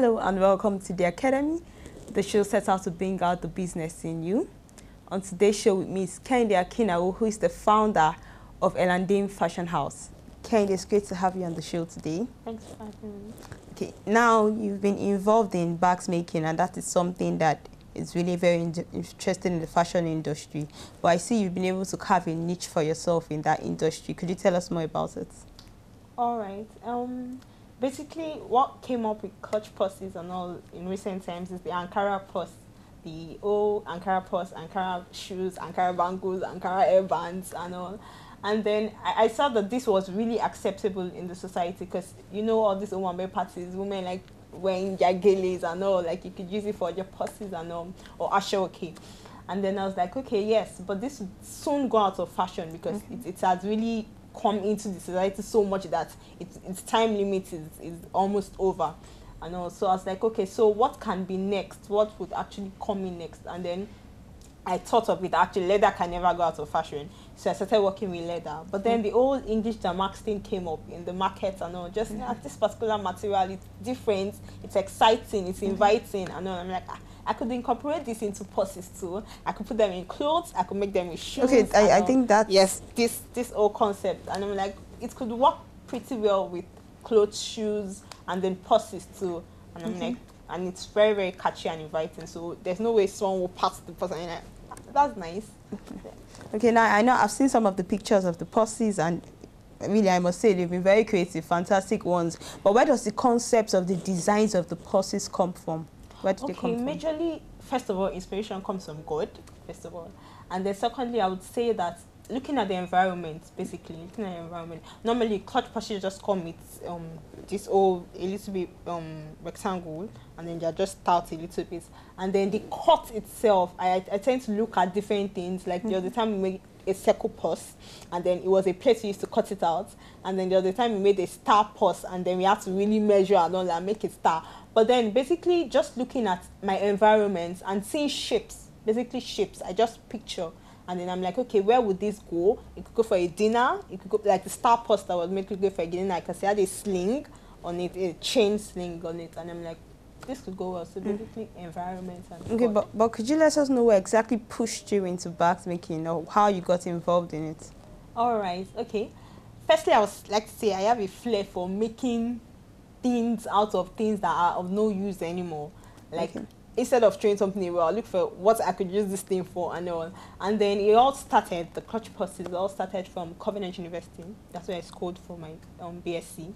Hello and welcome to the Academy. The show sets out to bring out the business in you. On today's show with me is Kehinde Akinnawo, who is the founder of Élan Dame Fashion House. Kehinde, it's great to have you on the show today. Thanks for having me. Okay, now you've been involved in bags making, and that is something that is really very interesting in the fashion industry. But I see you've been able to carve a niche for yourself in that industry. Could you tell us more about it? All right. Basically, what came up with clutch purses and all in recent times is the Ankara purse, the old Ankara purse, Ankara shoes, Ankara bangles, Ankara airbands and all. And then I saw that this was really acceptable in the society because, you know, all these Owambe parties, women like wearing their geles and all, like you could use it for your purses and all, or ashoke. And then I was like, okay, yes, but this would soon go out of fashion because it has really come into the society so much that its time limit is almost over. And also I was like, okay, so what can be next? What would actually come in next? And then I thought of it, actually leather can never go out of fashion, so I started working with leather. But then the old English damask thing came up in the market and all, just this particular material, it's different, it's exciting, it's inviting and all. I'm like, I could incorporate this into purses too. I could put them in clothes, I could make them in shoes. Okay, I think that... Yes, this whole concept. And I'm like, it could work pretty well with clothes, shoes, and then purses too. And I'm like, and it's very, very catchy and inviting. So there's no way someone will pass the purse and like, that's nice. Okay, now I know I've seen some of the pictures of the purses and really I must say they've been very creative, fantastic ones. But where does the concepts of the designs of the purses come from? Where do they come from? Majorly, first of all, inspiration comes from God, first of all. And then secondly, I would say that looking at the environment, basically, looking at the environment, normally clutch purses just come with this old, a little bit rectangle, and then they're just stout a little bit. And then the cut itself, I tend to look at different things, like the other time we made a circle purse, and then it was a place we used to cut it out, and then the other time we made a star purse, and then we had to really measure and all and make it star. But then basically just looking at my environment and seeing shapes, basically shapes, I just picture. And then I'm like, okay, where would this go? It could go for a dinner. It could go like the star purse that was made to go for a dinner. I could say I had a sling on it, a chain sling on it. And I'm like, this could go well. So basically environment and okay, but could you let us know what exactly pushed you into bags making or how you got involved in it? All right, okay. Firstly, I would like to say I have a flair for making things out of things that are of no use anymore. Like, instead of throwing something away, I'll look for what I could use this thing for and all. And then it all started, the clutch purses all started from Covenant University. That's where I scored for my BSc.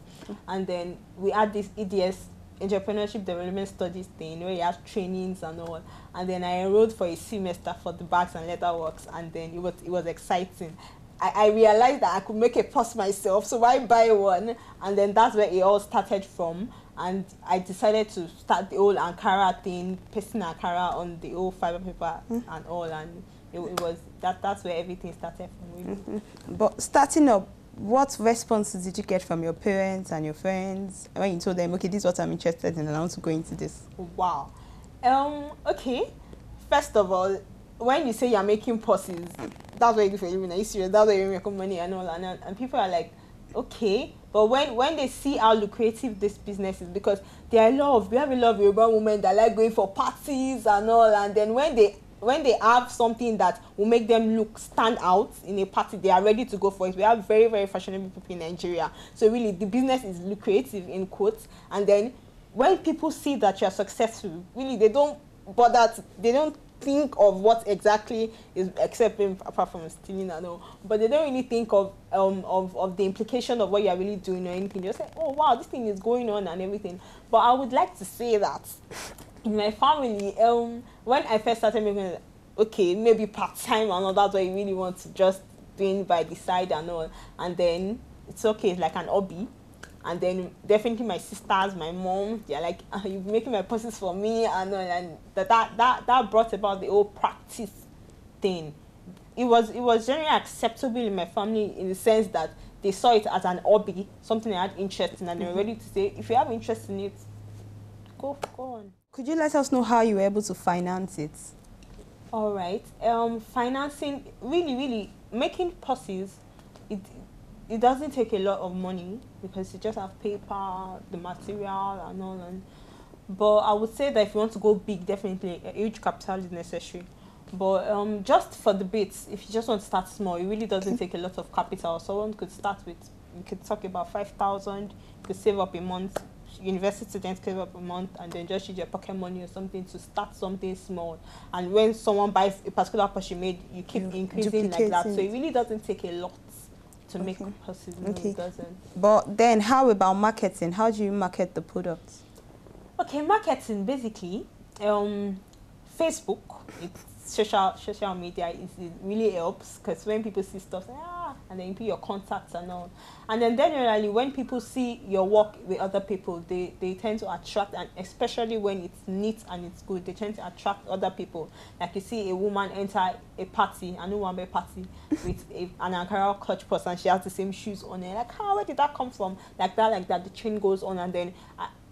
And then we had this EDS, Entrepreneurship Development Studies thing, where you have trainings and all. And then I enrolled for a semester for the bags and leather works, and then it was exciting. I realized that I could make a purse myself, so why buy one? And then that's where it all started from. And I decided to start the old Ankara thing, pasting Ankara on the old fiber paper and all, and it was that's where everything started from. Really. But starting up, what responses did you get from your parents and your friends when you told them, okay, this is what I'm interested in and I want to go into this? Wow. Okay. First of all, when you say you're making purses, that's what you do for a living. Are you serious? That's where you make money and all, and people are like, okay. But when they see how lucrative this business is, because we have a lot of Yoruba women that like going for parties and all, and then when they have something that will make them stand out in a party, they are ready to go for it. We have very, very fashionable people in Nigeria. So really, the business is lucrative, in quotes. And then when people see that you're successful, really, they don't think of what exactly is, except apart from stealing and all, but they don't really think of the implication of what you're really doing or anything. They just say, oh wow, this thing is going on and everything. But I would like to say that in my family, when I first started making, okay, maybe part-time and all, that's what you really want to just doing by the side and all, and then it's okay, it's like an hobby. And then definitely my sisters, my mom, they're like, you're making my purses for me, and that brought about the whole practice thing. It was generally acceptable in my family in the sense that they saw it as an hobby, something I had interest in, and they were ready to say, if you have interest in it, go on. Could you let us know how you were able to finance it? All right. Financing, really, making purses, it doesn't take a lot of money because you just have paper, the material and all. But I would say that if you want to go big, definitely a huge capital is necessary. But just for the bits, if you just want to start small, it really doesn't take a lot of capital. Someone could start with, you could talk about 5,000, you could save up a month, university students save up a month, and then just use your pocket money or something to start something small. And when someone buys a particular purse you made, you keep increasing like that. So it really doesn't take a lot to make purses. No, it doesn't. But then how about marketing? How do you market the products? Okay, marketing, basically, Facebook, it's social media, it really helps, because when people see stuff, and then you put your contacts and all, and then generally when people see your work with other people, they tend to attract, and especially when it's neat and it's good, they tend to attract other people. Like you see a woman enter a party, a new woman party with an Ankara clutch purse, and she has the same shoes on it. Like, where did that come from? Like that. The chain goes on, and then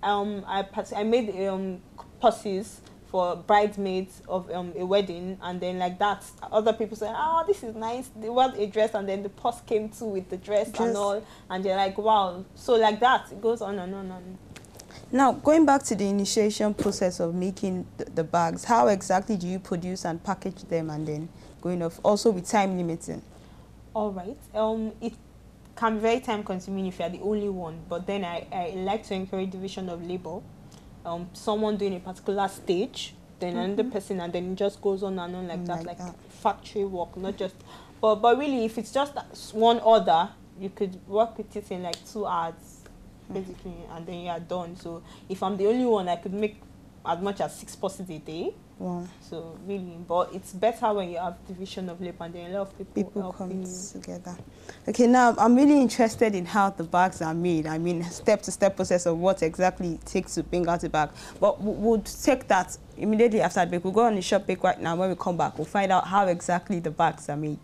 I made purses for bridesmaids of a wedding, and then like that, other people say, this is nice, they want a dress, and then the purse came too with the dress and all, and they're like, wow. So like that, it goes on and on and on. Now, going back to the initiation process of making the bags, how exactly do you produce and package them, and then going off, also with time limiting? All right. It can be very time consuming if you're the only one, but then I like to encourage division of labor. Someone doing a particular stage, then another person, and then it just goes on and on like that, like factory work, not just. But really, if it's just one order, you could work with it in like 2 hours, basically, and then you are done. So if I'm the only one, I could make as much as 6 purses a day. Wow. So really, but it's better when you have division of labor, and then a lot of people come together. Okay, now I'm really interested in how the bags are made. I mean, step-to-step process of what exactly it takes to bring out a bag. But we'll take that immediately after the break. We'll go on the shop break right now. When we come back, we'll find out how exactly the bags are made.